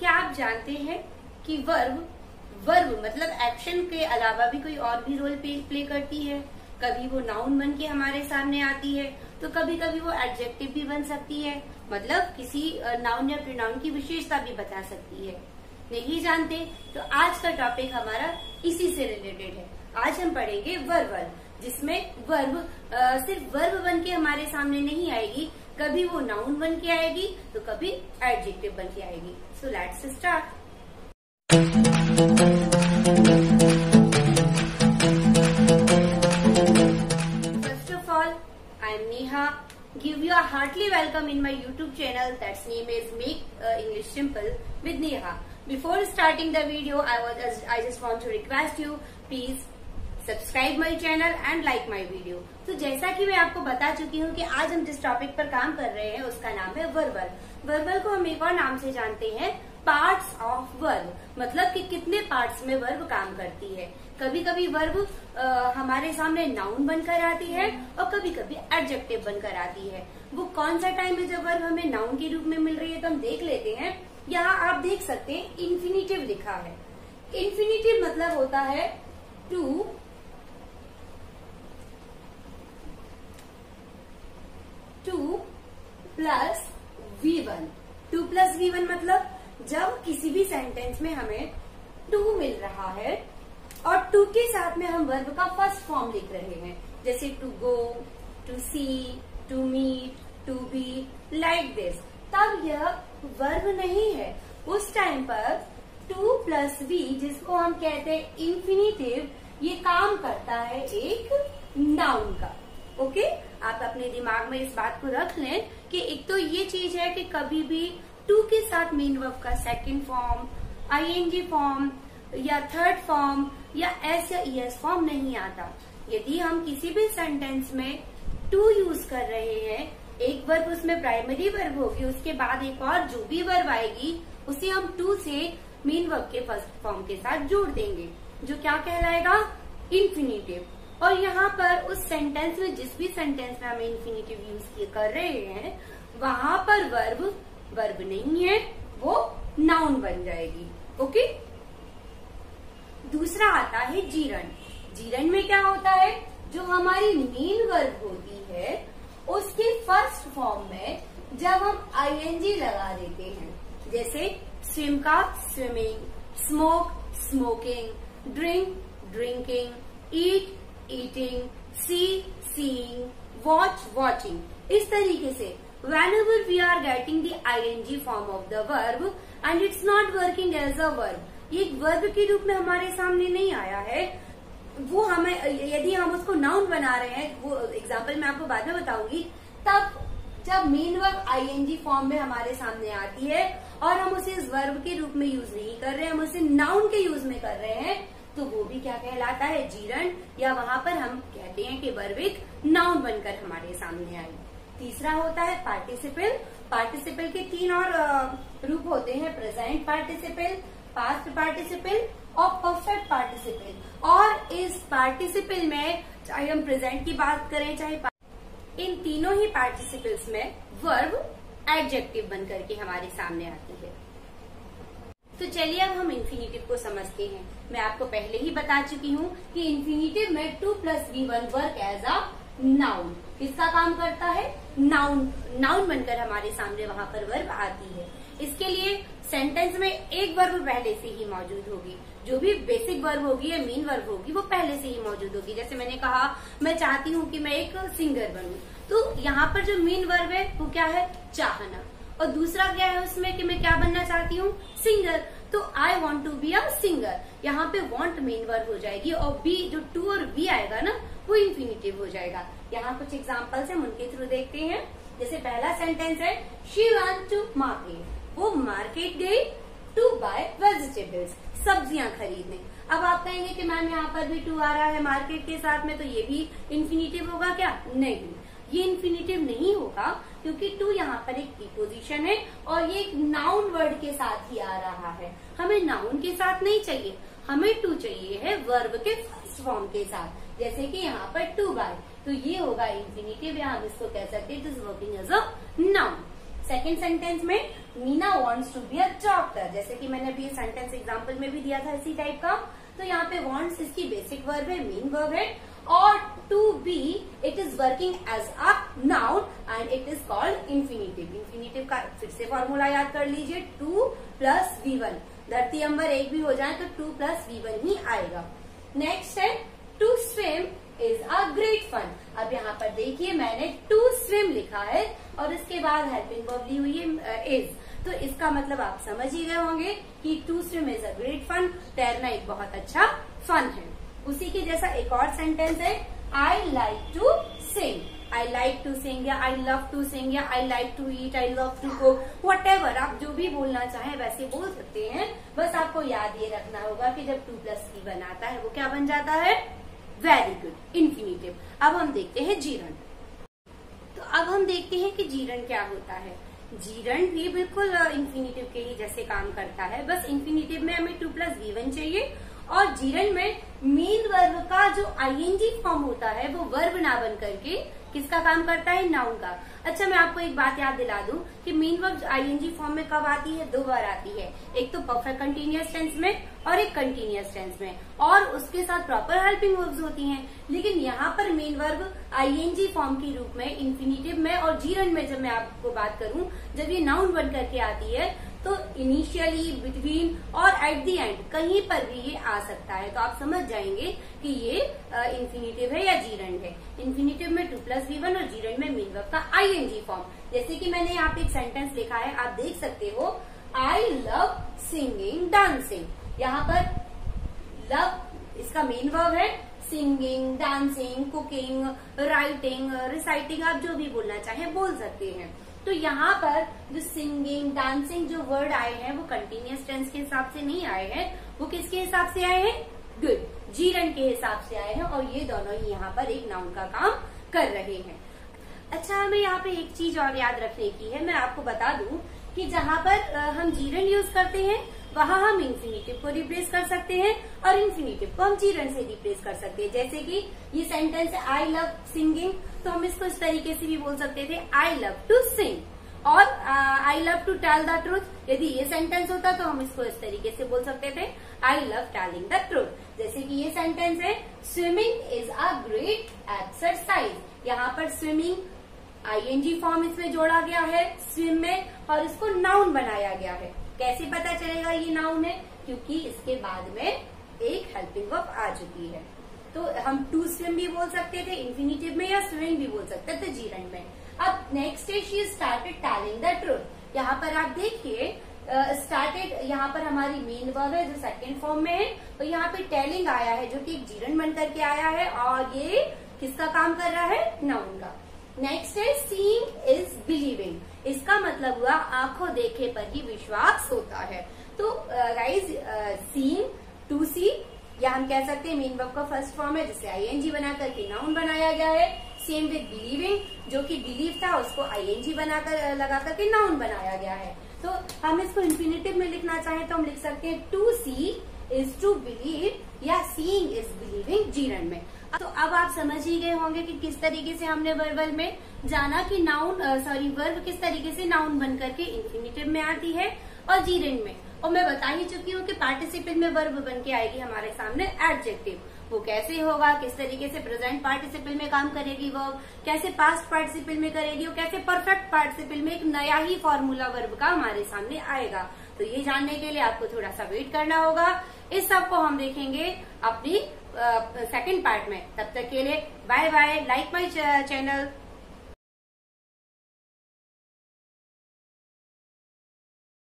क्या आप जानते हैं कि वर्ब मतलब एक्शन के अलावा भी कोई और भी रोल प्ले करती है। कभी वो नाउन बन के हमारे सामने आती है तो कभी कभी वो एडजेक्टिव भी बन सकती है, मतलब किसी नाउन या प्रोनाउन की विशेषता भी बता सकती है। नहीं जानते तो आज का टॉपिक हमारा इसी से रिलेटेड है। आज हम पढ़ेंगे वर्ब, जिसमें वर्ब सिर्फ वर्ब बन के हमारे सामने नहीं आएगी, कभी वो नाउन बन के आएगी तो कभी एडजेक्टिव बन के आएगी। So let's start. First of all, I am Neha. Give you a heartily welcome in my YouTube channel that's name is Make English Simple with Neha. Before starting the video, I just want to request you, please subscribe my channel and like my video. तो जैसा कि मैं आपको बता चुकी हूँ कि आज हम जिस टॉपिक पर काम कर रहे हैं उसका नाम है वर्बल। वर्बल को हम एक और नाम से जानते हैं पार्ट्स ऑफ वर्ब, मतलब कि कितने पार्ट्स में वर्ब काम करती है। कभी कभी वर्ब हमारे सामने नाउन बनकर आती है और कभी कभी एडजेक्टिव बनकर आती है। वो कौन सा टाइम है जब वर्ब हमें नाउन के रूप में मिल रही है तो हम देख लेते हैं। यहाँ आप देख सकते हैं इन्फिनिटिव लिखा है। इन्फिनिटिव मतलब होता है two plus V1। 2 plus V1 मतलब जब किसी भी सेंटेंस में हमें 2 मिल रहा है और 2 के साथ में हम वर्ब का फर्स्ट फॉर्म लिख रहे हैं, जैसे to go, to see, to meet, to be, like this, तब यह वर्ब नहीं है। उस टाइम पर 2 प्लस V, जिसको हम कहते हैं इन्फिनिटिव, ये काम करता है एक नाउन का। ओके, आप अपने दिमाग में इस बात को रख लें कि एक तो ये चीज है कि कभी भी 2 के साथ मेन वर्ब का सेकंड फॉर्म, ING फॉर्म या थर्ड फॉर्म या S या ES फॉर्म नहीं आता। यदि हम किसी भी सेंटेंस में 2 यूज कर रहे हैं, एक वर्ब उसमें प्राइमरी वर्ब होगी, उसके बाद एक और जो भी वर्ब आएगी उसे हम 2 से मेन वर्ब के फर्स्ट फॉर्म के साथ जोड़ देंगे, जो क्या कहलाएगा, इन्फिनिटिव। और यहाँ पर उस सेंटेंस में, जिस भी सेंटेंस में हम इन्फिनिटिव यूज कर रहे हैं, वहां पर वर्ब नहीं है, वो नाउन बन जाएगी। ओके, दूसरा आता है जीरन। जीरन में क्या होता है, जो हमारी मेन वर्ब होती है उसके फर्स्ट फॉर्म में जब हम ING लगा देते हैं, जैसे स्विम का swimming, smoke smoking, drink drinking, eat eating, see seeing, watch watching, इस तरीके से whenever we are getting the ING form of the verb and it's not working as a verb, ये एक वर्ब के रूप में हमारे सामने नहीं आया है, वो हमें, यदि हम उसको नाउन बना रहे हैं, वो एग्जाम्पल मैं आपको बाद में बताऊंगी, तब जब मेन वर्ब ING फॉर्म में हमारे सामने आती है और हम उसे इस वर्ब के रूप में यूज नहीं कर रहे हैं, हम उसे नाउन के यूज में कर रहे हैं, तो वो भी क्या कहलाता है, जीरन, या वहां पर हम कहते हैं कि वर्ब एक नाउन बनकर हमारे सामने आई। तीसरा होता है पार्टिसिपल। पार्टिसिपल के 3 और रूप होते हैं, प्रेजेंट पार्टिसिपल, पास्ट पार्टिसिपल और परफेक्ट पार्टिसिपल। और इस पार्टिसिपल में चाहे हम प्रेजेंट की बात करें चाहे इन तीनों ही पार्टिसिपल्स में वर्ब एडजेक्टिव बनकर के हमारे सामने आती है। तो चलिए अब हम इन्फिनिटिव को समझते हैं। मैं आपको पहले ही बता चुकी हूँ कि इन्फिनिटिव में 2 plus V1 work as a noun. किसका काम करता है, नाउन बनकर हमारे सामने वहां पर वर्ब आती है। इसके लिए सेंटेंस में एक वर्ब पहले से ही मौजूद होगी, जो भी बेसिक वर्ब होगी या मेन वर्ब होगी वो पहले से ही मौजूद होगी। जैसे मैंने कहा, मैं चाहती हूँ कि मैं एक सिंगर बनूं, तो यहाँ पर जो मेन वर्ब है वो क्या है, चाहना, और दूसरा क्या है उसमें कि मैं क्या बनना चाहती हूँ, सिंगर, तो I want to be a singer. यहाँ पे वॉन्ट मेन वर्ब हो जाएगी और बी, जो टू और बी आएगा ना, वो इन्फिनिटिव हो जाएगा। यहाँ कुछ एग्जाम्पल्स हम उनके थ्रू देखते हैं। जैसे पहला सेंटेंस है, शी वेंट टू मार्केट, वो मार्केट गई टू बाय वेजिटेबल्स, सब्जियां खरीदने। अब आप कहेंगे कि मैम यहाँ पर भी टू आ रहा है मार्केट के साथ में, तो ये भी इन्फिनिटिव होगा क्या, नहीं, ये इन्फिनिटिव नहीं होगा, क्योंकि टू यहाँ पर एक प्रीपोजिशन है और ये एक नाउन वर्ड के साथ ही आ रहा है। हमें नाउन के साथ नहीं चाहिए, हमें टू चाहिए है वर्ब के फर्स्ट फॉर्म के साथ। जैसे कि यहाँ पर टू बाय, तो ये होगा इन्फिनिटिव, या हम इसको कह सकते हैं it is working as a noun. Second sentence में Meena wants to be a doctor, जैसे कि मैंने अभी सेंटेंस एग्जांपल में भी दिया था इसी टाइप का। तो यहाँ पे वांट्स इसकी बेसिक वर्ब है, मेन वर्ब है, और to be it is working as a noun and it is called infinitive. Infinitive का फिर से फॉर्मूला याद कर लीजिए, 2 + V1। धरती अंबर एक भी हो जाए तो 2 + V1 ही आएगा। नेक्स्ट है to swim is a great fun. अब यहाँ पर देखिए मैंने टू स्विम लिखा है और इसके बाद हेल्पिंग वर्ब ली हुई है इज, तो इसका मतलब आप समझ ही गए होंगे कि to swim is a great fun, तैरना एक बहुत अच्छा फन है। उसी के जैसा एक और सेंटेंस है, I like to sing. I like to sing या आई लव टू सिंग या I like to eat, I love to cook, whatever आप जो भी बोलना चाहें वैसे बोल सकते हैं। बस आपको याद ये रखना होगा कि जब 2 + V1 आता है वो क्या बन जाता है, वेरी गुड, इन्फिनिटिव। अब हम देखते हैं जीरंड। तो अब हम देखते हैं कि जीरंड क्या होता है। जीरंड भी बिल्कुल इन्फिनिटिव के ही जैसे काम करता है, बस इन्फिनिटिव में हमें 2 + V1 चाहिए और जीरंड में मेन वर्ब का जो आईएनजी फॉर्म होता है वो वर्ब ना बन करके किसका काम करता है, नाउन का। अच्छा मैं आपको एक बात याद दिला दूं कि मेन वर्ब आईएनजी फॉर्म में कब आती है, 2 बार आती है, एक तो परफेक्ट कंटीन्यूअस टेंस में और एक कंटीन्यूअस टेंस में, और उसके साथ प्रॉपर हेल्पिंग वर्ब्स होती हैं। लेकिन यहाँ पर मेन वर्ब आईएनजी फॉर्म के रूप में इन्फिनिटिव में और जीरंड में जब मैं आपको बात करूं, जब ये नाउन बन करके आती है तो इनिशियली, बिटवीन और एट द एंड कहीं पर भी ये आ सकता है। तो आप समझ जाएंगे कि ये इन्फिनिटिव है या जीरंड है। इन्फिनिटिव में 2 + V1 और जीरंड में मेन वर्ब का आईएनजी फॉर्म। जैसे कि मैंने यहाँ पे एक सेंटेंस लिखा है, आप देख सकते हो, आई लव सिंगिंग डांसिंग। यहाँ पर लव इसका मेन वर्ब है, singing, dancing, cooking, writing, reciting, आप जो भी बोलना चाहें बोल सकते हैं। तो यहाँ पर जो सिंगिंग, डांसिंग जो वर्ड आए हैं वो कंटिन्यूअस टेंस के हिसाब से नहीं आए हैं, वो किसके हिसाब से आए हैं, गुड, जीरंड के हिसाब से आए हैं, और ये दोनों ही यहाँ पर एक नाउन का काम कर रहे हैं। अच्छा हमें यहाँ पे एक चीज और याद रखने की है, मैं आपको बता दूं कि जहाँ पर हम जीरंड यूज करते हैं वहाँ हम इन्फिनिटिव को रिप्लेस कर सकते हैं और इन्फिनिटिव को हम जीरंड से रिप्लेस कर सकते हैं। जैसे कि ये सेंटेंस है, आई लव सिंगिंग, तो हम इसको इस तरीके से भी बोल सकते थे, आई लव टू सिंग, और I love to tell the truth. यदि ये सेंटेंस होता तो हम इसको इस तरीके से बोल सकते थे, I love telling the truth. जैसे कि ये सेंटेंस है, swimming is a great exercise. यहाँ पर स्विमिंग आईएनजी फॉर्म इसमें जोड़ा गया है स्विम में, और इसको नाउन बनाया गया है। कैसे पता चलेगा ये नाउन है, क्योंकि इसके बाद में एक हेल्पिंग वर्ब आ चुकी है। तो हम टू स्विम भी बोल सकते थे इन्फिनिटिव में, या स्विमिंग भी बोल सकते थे जीरंड में। अब नेक्स्ट है, she started telling the truth. यहाँ पर आप देखिए स्टार्टेड, यहाँ पर हमारी मेन वर्ब है जो सेकंड फॉर्म में है, तो यहाँ पे टेलिंग आया है जो कि एक जीरंड बन करके आया है, और ये किसका काम कर रहा है, नाउन का। नेक्स्ट है, सीइंग इज बिलीविंग। इसका मतलब हुआ आंखों देखे पर ही विश्वास होता है। तो गाइज सीइंग, टू सी, या हम कह सकते हैं मेन वर्ब का फर्स्ट फॉर्म है जिसे आईएनजी बना करके नाउन बनाया गया है। सेम विद बिलीविंग, जो कि बिलीव था उसको आईएनजी बनाकर लगा करके नाउन बनाया गया है। तो हम इसको इन्फिनिटिव में लिखना चाहें तो हम लिख सकते हैं, to see is to believe, या सीइंग इज बिलीविंग जीरंड में। तो अब आप समझ ही गए होंगे कि किस तरीके से हमने वर्बल में जाना कि नाउन वर्ब किस तरीके से नाउन बन करके इन्फिनिटिव में आती है और जीरंड में। और मैं बता ही चुकी हूँ कि पार्टिसिपल में वर्ब बन के आएगी हमारे सामने एडजेक्टिव। वो कैसे होगा, किस तरीके से प्रेजेंट पार्टिसिपल में काम करेगी वर्ब, कैसे पास्ट पार्टिसिपल में करेगी, और कैसे परफेक्ट पार्टिसिपल में एक नया ही फॉर्मूला वर्ब का हमारे सामने आएगा। तो ये जानने के लिए आपको थोड़ा सा वेट करना होगा। इस सब को हम देखेंगे अपनी सेकंड पार्ट में। तब तक के लिए bye bye, like my channel.